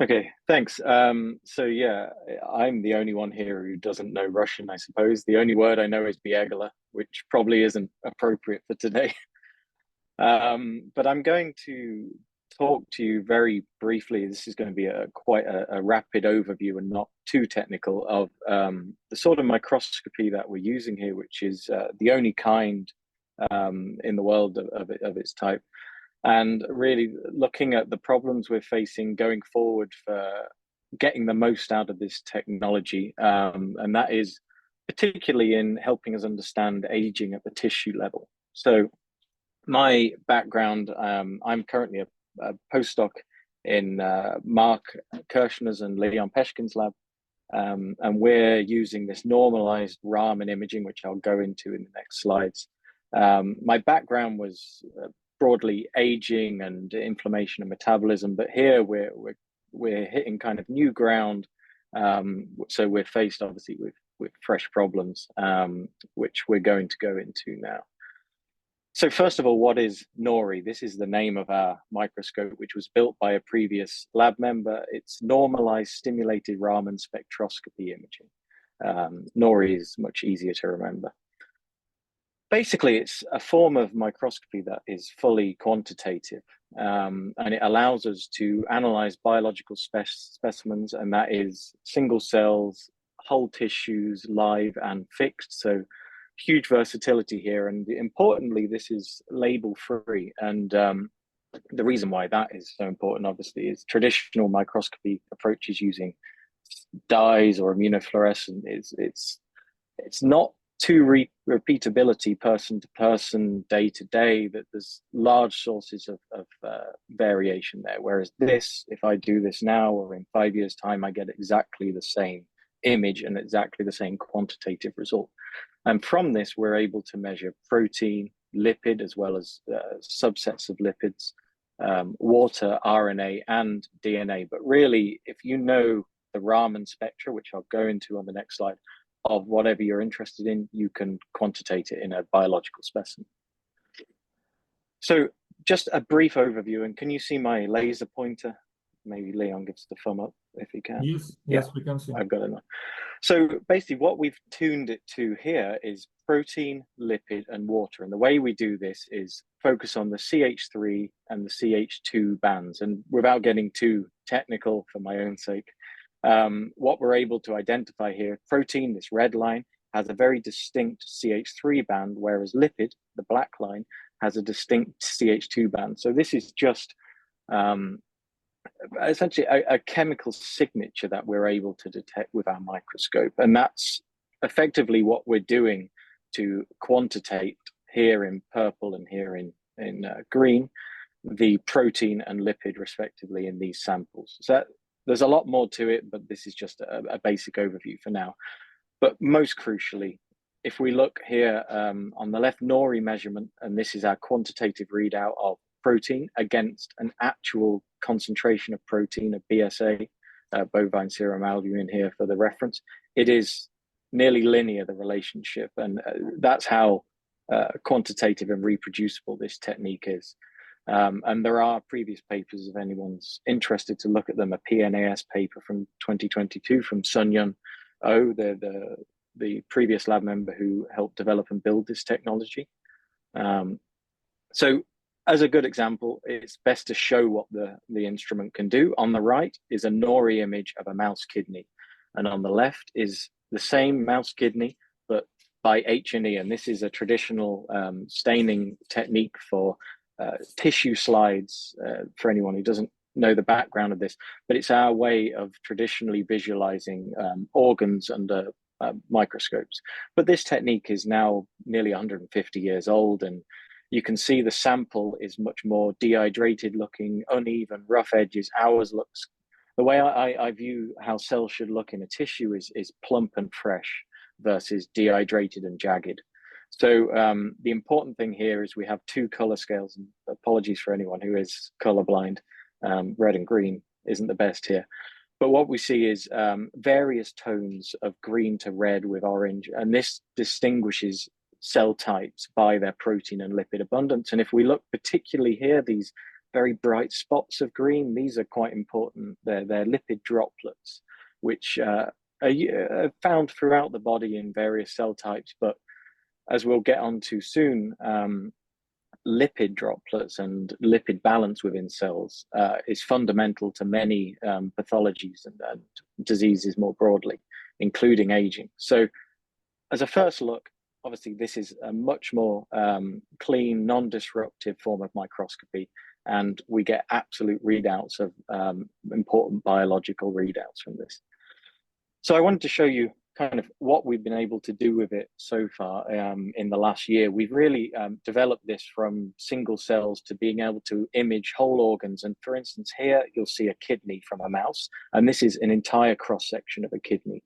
Okay, thanks. So yeah, I'm the only one here who doesn't know Russian, I suppose. The only word I know is biegala, which probably isn't appropriate for today. But I'm going to talk to you very briefly. This is going to be quite a rapid overview and not too technical of the sort of microscopy that we're using here, which is the only kind in the world of its type, and really looking at the problems we're facing going forward for getting the most out of this technology. And that is particularly in helping us understand aging at the tissue level. So my background, I'm currently a postdoc in Mark Kirshner's and Leon Peshkin's lab. And we're using this normalized Raman imaging, which I'll go into in the next slides. My background was broadly aging and inflammation and metabolism, but here we're hitting kind of new ground. So we're faced obviously with fresh problems, which we're going to go into now. So first of all, what is NoRI? This is the name of our microscope, which was built by a previous lab member. It's normalized stimulated Raman spectroscopy imaging. NoRI is much easier to remember. Basically, it's a form of microscopy that is fully quantitative, and it allows us to analyze biological specimens, and that is single cells, whole tissues, live and fixed. So huge versatility here. And importantly, this is label free. And the reason why that is so important, obviously, is traditional microscopy approaches using dyes or immunofluorescent. It's not to repeatability person to person, day to day, that there's large sources of variation there. Whereas this, if I do this now or in 5 years' time, I get exactly the same image and exactly the same quantitative result. And from this, we're able to measure protein, lipid, as well as subsets of lipids, water, RNA, and DNA. But really, if you know the Raman spectra, which I'll go into on the next slide, of whatever you're interested in, you can quantitate it in a biological specimen. So just a brief overview, and can you see my laser pointer? Maybe Leon gives the thumb up if he can. Yes, yeah, we can see. I've got it now. So basically what we've tuned it to here is protein, lipid, and water. And the way we do this is focus on the CH3 and the CH2 bands. And without getting too technical for my own sake, what we're able to identify here, protein, this red line, has a very distinct CH3 band, whereas lipid, the black line, has a distinct CH2 band. So this is just essentially a chemical signature that we're able to detect with our microscope. And that's effectively what we're doing to quantitate here in purple and here in green, the protein and lipid respectively in these samples. So there's a lot more to it, but this is just a basic overview for now. But most crucially, if we look here on the left, NoRI measurement, and this is our quantitative readout of protein against an actual concentration of protein of BSA, bovine serum albumin here for the reference, it is nearly linear, the relationship. And that's how quantitative and reproducible this technique is. And there are previous papers, if anyone's interested to look at them, a PNAS paper from 2022 from Sun-Yun Oh, the previous lab member who helped develop and build this technology. So as a good example, it's best to show what the instrument can do. On the right is a NoRI image of a mouse kidney. And on the left is the same mouse kidney, but by H&E. And this is a traditional staining technique for tissue slides, for anyone who doesn't know the background of this, but it's our way of traditionally visualizing organs under microscopes. But this technique is now nearly 150 years old, and you can see the sample is much more dehydrated looking, uneven, rough edges. Ours looks, the way I view how cells should look in a tissue is plump and fresh versus dehydrated and jagged. So the important thing here is we have two color scales, and apologies for anyone who is colorblind. Red and green isn't the best here. But what we see is various tones of green to red with orange, and this distinguishes cell types by their protein and lipid abundance. And if we look particularly here, these very bright spots of green, these are quite important. They're lipid droplets, which are found throughout the body in various cell types. But as we'll get onto soon, lipid droplets and lipid balance within cells is fundamental to many pathologies and diseases more broadly, including aging. So as a first look, obviously this is a much more clean, non-disruptive form of microscopy, and we get absolute readouts of important biological readouts from this. So I wanted to show you kind of what we've been able to do with it so far in the last year. We've really developed this from single cells to being able to image whole organs. And for instance, here you'll see a kidney from a mouse, and this is an entire cross-section of a kidney.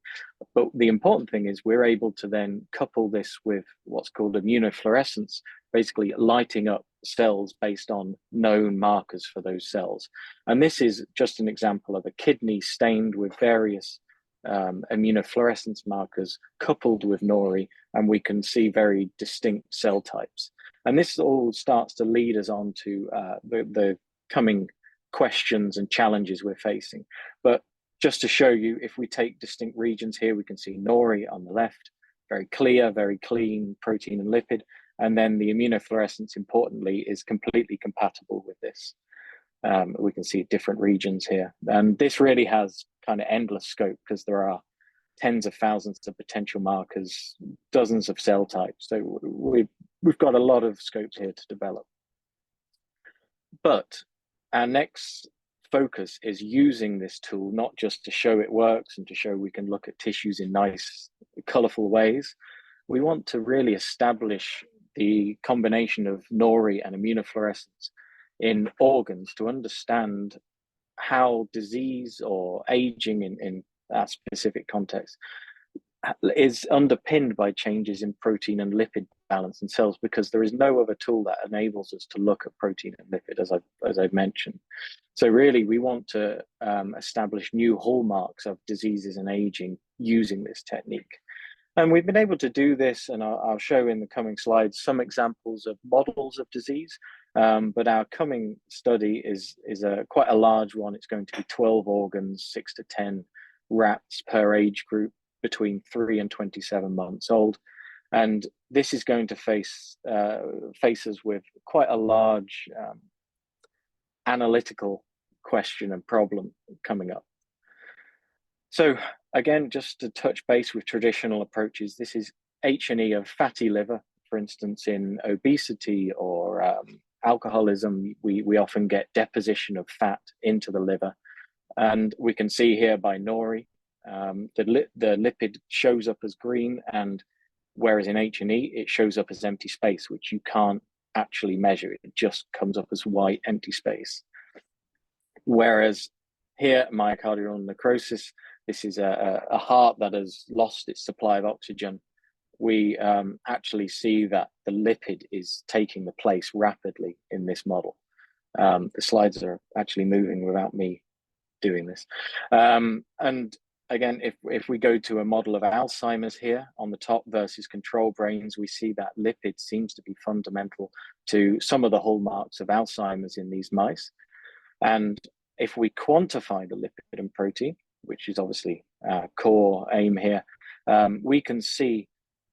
But the important thing is we're able to then couple this with what's called immunofluorescence, basically lighting up cells based on known markers for those cells. And this is just an example of a kidney stained with various immunofluorescence markers coupled with NoRI, and we can see very distinct cell types. And this all starts to lead us on to the coming questions and challenges we're facing. But just to show you, if we take distinct regions here, we can see NoRI on the left, very clear, very clean protein and lipid. And then the immunofluorescence, importantly, is completely compatible with this. We can see different regions here. And this really has kind of endless scope because there are tens of thousands of potential markers, dozens of cell types. So we've got a lot of scopes here to develop. But our next focus is using this tool not just to show it works and to show we can look at tissues in nice, colorful ways. We want to really establish the combination of NoRI and immunofluorescence in organs to understand how disease or aging in that specific context is underpinned by changes in protein and lipid balance in cells, because there is no other tool that enables us to look at protein and lipid, as I've mentioned. So really, we want to establish new hallmarks of diseases and aging using this technique. And we've been able to do this, and I'll show in the coming slides some examples of models of disease. But our coming study is quite a large one. It's going to be 12 organs, 6 to 10 rats per age group between 3 and 27 months old. And this is going to face us with quite a large analytical question and problem coming up. So again, just to touch base with traditional approaches, this is H&E of fatty liver. For instance, in obesity or alcoholism, we often get deposition of fat into the liver. And we can see here by NoRI, the lipid shows up as green, and whereas in H&E, it shows up as empty space, which you can't actually measure. It just comes up as white empty space. Whereas here, myocardial necrosis, this is a heart that has lost its supply of oxygen. We actually see that the lipid is taking the place rapidly in this model. The slides are actually moving without me doing this. And again, if we go to a model of Alzheimer's here on the top versus control brains, we see that lipid seems to be fundamental to some of the hallmarks of Alzheimer's in these mice. And if we quantify the lipid and protein, which is obviously our core aim here, we can see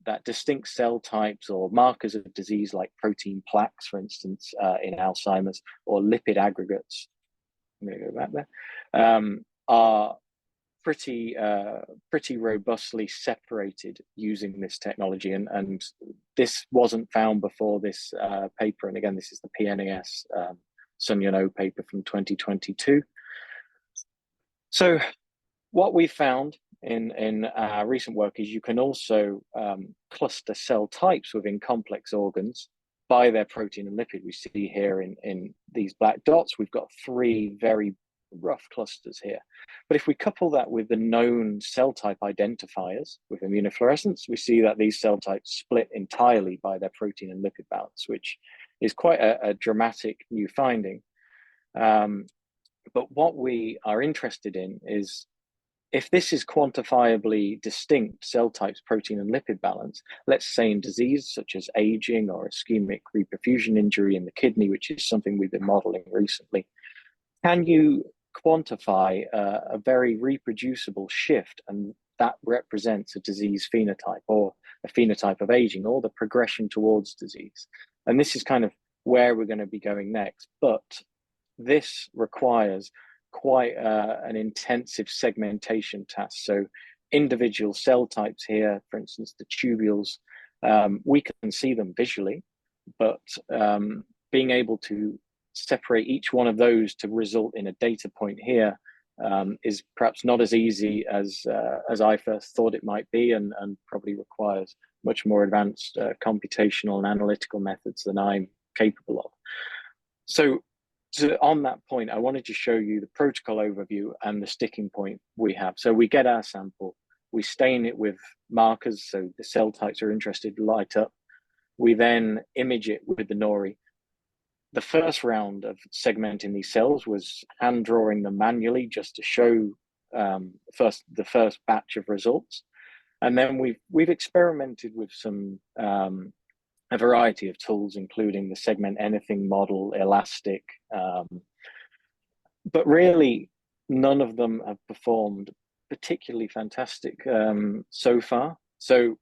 that distinct cell types or markers of disease like protein plaques, for instance, in Alzheimer's, or lipid aggregates, I'm going to go back there, are pretty robustly separated using this technology. And this wasn't found before this paper. And again, this is the PNAS Sun Yun Oh paper from 2022. So what we found in our recent work is you can also cluster cell types within complex organs by their protein and lipid. We see here in these black dots, we've got 3 very rough clusters here. But if we couple that with the known cell type identifiers with immunofluorescence, we see that these cell types split entirely by their protein and lipid balance, which is quite a dramatic new finding. But what we are interested in is if this is quantifiably distinct cell types, protein and lipid balance, let's say in disease such as aging or ischemic reperfusion injury in the kidney, which is something we've been modeling recently, can you quantify a very reproducible shift, and that represents a disease phenotype or a phenotype of aging or the progression towards disease? And this is kind of where we're going to be going next, but this requires quite an intensive segmentation task. So individual cell types here, for instance, the tubules, we can see them visually, but being able to separate each one of those to result in a data point here is perhaps not as easy as I first thought it might be, and probably requires much more advanced computational and analytical methods than I'm capable of. So on that point, I wanted to show you the protocol overview and the sticking point we have. So we get our sample, we stain it with markers, so the cell types are interested light up. We then image it with the NoRI. The first round of segmenting these cells was hand drawing them manually just to show the first batch of results. And then we've experimented with some a variety of tools, including the segment anything model, elastic, but really none of them have performed particularly fantastic so far. So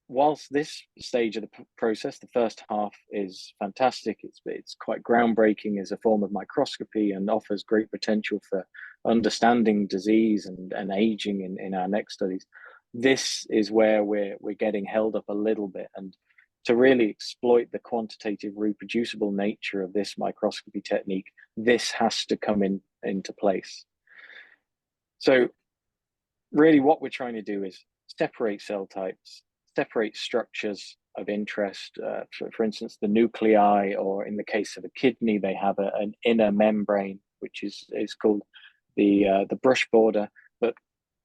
whilst this stage of the process, the first half, is fantastic, it's quite groundbreaking as a form of microscopy and offers great potential for understanding disease and aging in our next studies. This is where we're getting held up a little bit, and to really exploit the quantitative reproducible nature of this microscopy technique, this has to come into place. So really what we're trying to do is separate cell types, separate structures of interest, for instance, the nuclei, or in the case of a kidney, they have an inner membrane, which is called the brush border, but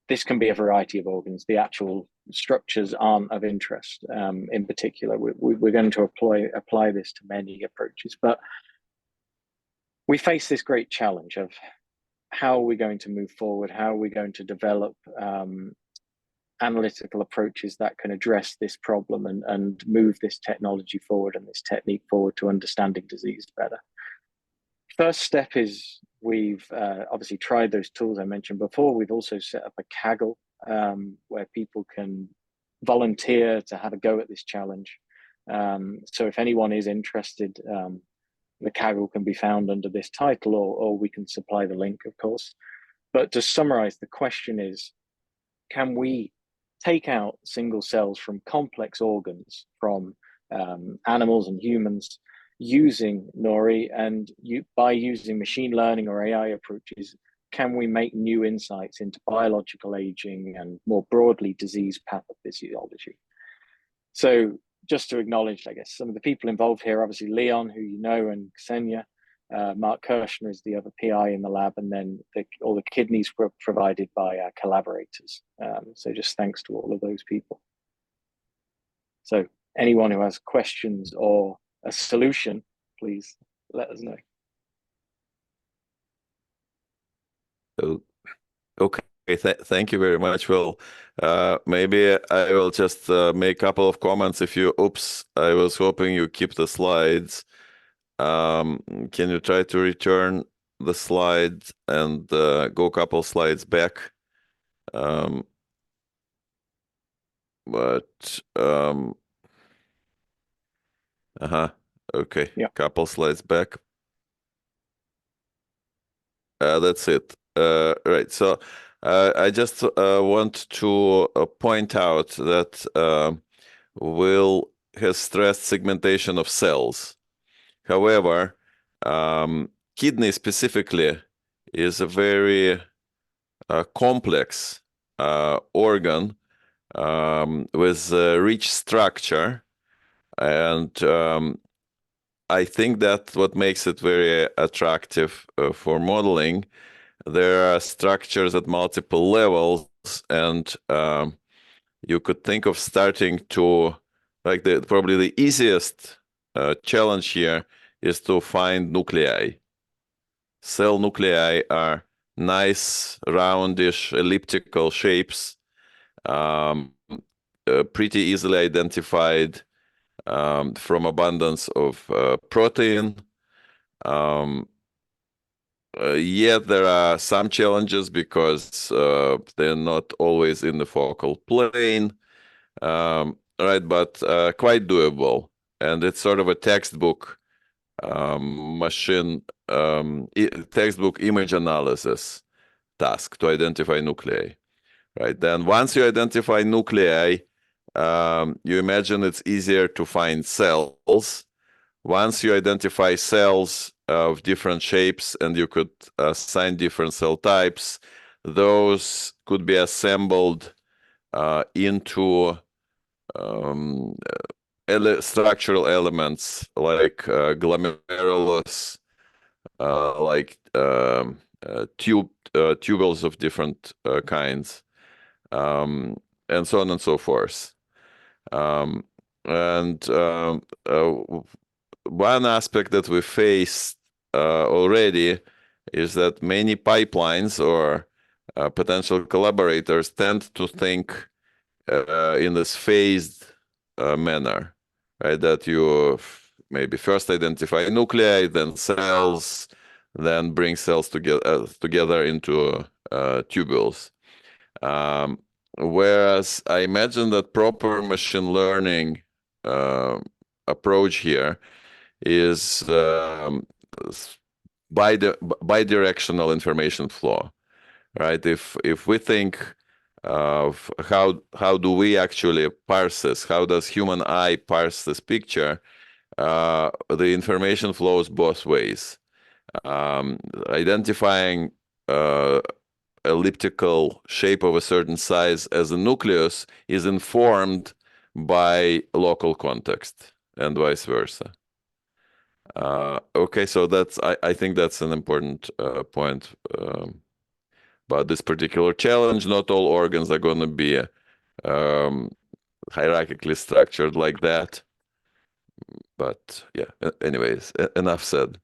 this can be a variety of organs. The actual structures aren't of interest. In particular, we're going to apply this to many approaches, but we face this great challenge of how are we going to move forward? How are we going to develop analytical approaches that can address this problem and move this technology forward and this technique forward to understanding disease better? First step is we've obviously tried those tools I mentioned before. We've also set up a Kaggle where people can volunteer to have a go at this challenge. So if anyone is interested, the Kaggle can be found under this title, or we can supply the link, of course. But to summarize, the question is, can we take out single cells from complex organs from animals and humans using NoRI, and by using machine learning or AI approaches, can we make new insights into biological aging and more broadly disease pathophysiology? So just to acknowledge, I guess, some of the people involved here, obviously Leon, who you know, and Ksenia, Mark Kirshner is the other PI in the lab, and then all the kidneys were provided by our collaborators. So just thanks to all of those people. So anyone who has questions or a solution, please let us know. Okay, thank you very much. Well, maybe I will just make a couple of comments. I was hoping you keep the slides. Can you try to return the slides and go a couple slides back? Okay, yeah. Couple slides back. That's it. Right, so I just want to point out that Will has stressed segmentation of cells. However, kidney specifically is a very complex organ with rich structure, and I think that what makes it very attractive for modeling. There are structures at multiple levels, and you could think of starting to, like, probably the easiest challenge here is to find nuclei. Cell nuclei are nice roundish elliptical shapes, pretty easily identified from abundance of protein. Yet there are some challenges because they're not always in the focal plane, right? But quite doable, and it's sort of a textbook textbook image analysis task to identify nuclei, right? Then once you identify nuclei, you imagine it's easier to find cells. Once you identify cells of different shapes and you could assign different cell types, those could be assembled into structural elements like glomerulus, like tubules of different kinds, and so on and so forth. And one aspect that we faced already is that many pipelines or potential collaborators tend to think in this phased manner, right? That you maybe first identify nuclei, then cells, then bring cells together into tubules. Whereas I imagine that proper machine learning approach here is bidirectional information flow, right? If we think of how do we actually parse this, how does human eye parse this picture, the information flows both ways. Identifying elliptical shape of a certain size as a nucleus is informed by local context and vice versa. Okay, so I think that's an important point about this particular challenge. Not all organs are going to be hierarchically structured like that. But yeah, anyways, enough said.